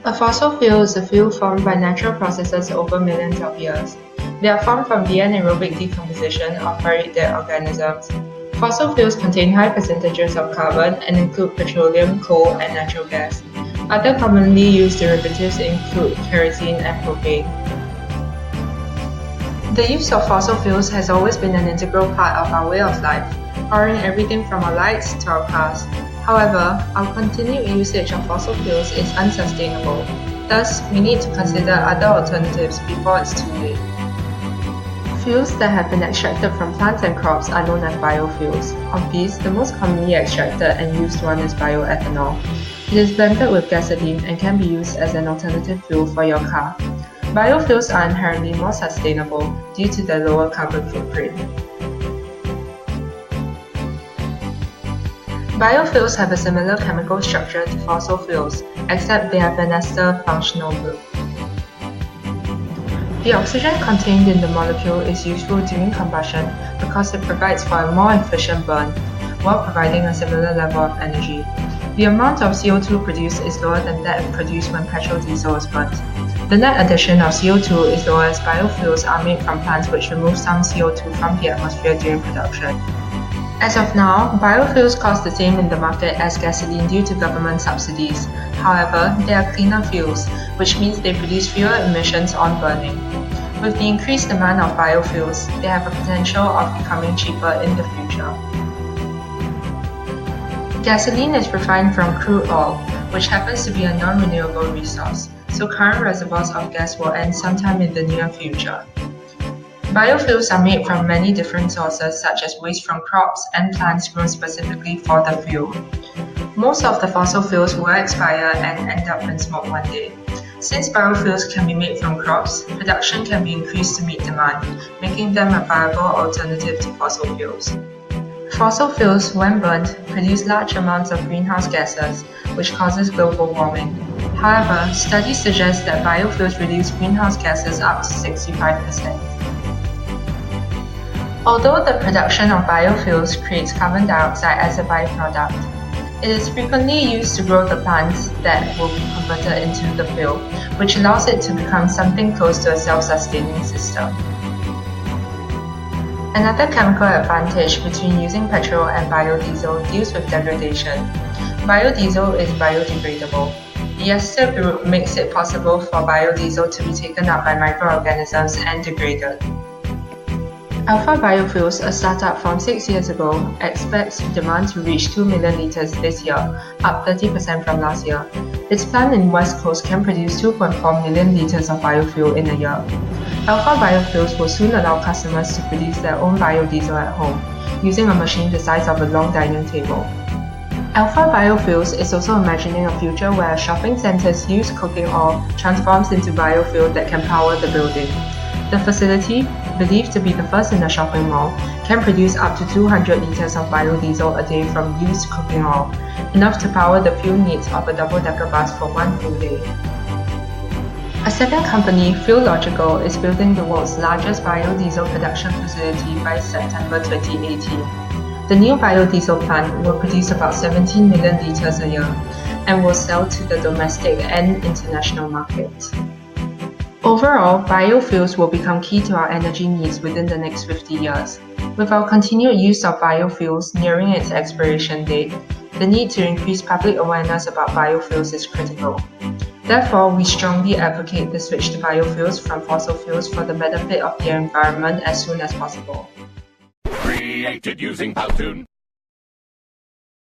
A fossil fuel is a fuel formed by natural processes over millions of years. They are formed from the anaerobic decomposition of very dead organisms. Fossil fuels contain high percentages of carbon and include petroleum, coal, and natural gas. Other commonly used derivatives include kerosene and propane. The use of fossil fuels has always been an integral part of our way of life, powering everything from our lights to our cars. However, our continued usage of fossil fuels is unsustainable. Thus, we need to consider other alternatives before it's too late. Fuels that have been extracted from plants and crops are known as biofuels. Of these, the most commonly extracted and used one is bioethanol. It is blended with gasoline and can be used as an alternative fuel for your car. Biofuels are inherently more sustainable due to their lower carbon footprint. Biofuels have a similar chemical structure to fossil fuels, except they have an ester functional group. The oxygen contained in the molecule is useful during combustion because it provides for a more efficient burn, while providing a similar level of energy. The amount of CO2 produced is lower than that produced when petrol diesel is burnt. The net addition of CO2 is lower as biofuels are made from plants which remove some CO2 from the atmosphere during production. As of now, biofuels cost the same in the market as gasoline due to government subsidies. However, they are cleaner fuels, which means they produce fewer emissions on burning. With the increased demand of biofuels, they have a potential of becoming cheaper in the future. Gasoline is refined from crude oil, which happens to be a non-renewable resource, so current reservoirs of gas will end sometime in the near future. Biofuels are made from many different sources such as waste from crops and plants grown specifically for the fuel. Most of the fossil fuels will expire and end up in smoke one day. Since biofuels can be made from crops, production can be increased to meet demand, making them a viable alternative to fossil fuels. Fossil fuels, when burnt, produce large amounts of greenhouse gases, which causes global warming. However, studies suggest that biofuels reduce greenhouse gases up to 65%. Although the production of biofuels creates carbon dioxide as a byproduct, it is frequently used to grow the plants that will be converted into the fuel, which allows it to become something close to a self-sustaining system. Another chemical advantage between using petrol and biodiesel deals with degradation. Biodiesel is biodegradable. The ester group makes it possible for biodiesel to be taken up by microorganisms and degraded. Alpha Biofuels, a startup from 6 years ago, expects demand to reach 2 million litres this year, up 30% from last year. Its plant in West Coast can produce 2.4 million litres of biofuel in a year. Alpha Biofuels will soon allow customers to produce their own biodiesel at home, using a machine the size of a long dining table. Alpha Biofuels is also imagining a future where a shopping centre's used cooking oil transforms into biofuel that can power the building. The facility, believed to be the first in a shopping mall, can produce up to 200 litres of biodiesel a day from used cooking oil, enough to power the fuel needs of a double-decker bus for one full day. A second company, Fuellogical, is building the world's largest biodiesel production facility by September 2018. The new biodiesel plant will produce about 17 million litres a year and will sell to the domestic and international markets. Overall, biofuels will become key to our energy needs within the next 50 years. With our continued use of biofuels nearing its expiration date, the need to increase public awareness about biofuels is critical. Therefore, we strongly advocate the switch to biofuels from fossil fuels for the benefit of the environment as soon as possible. Created using Powtoon.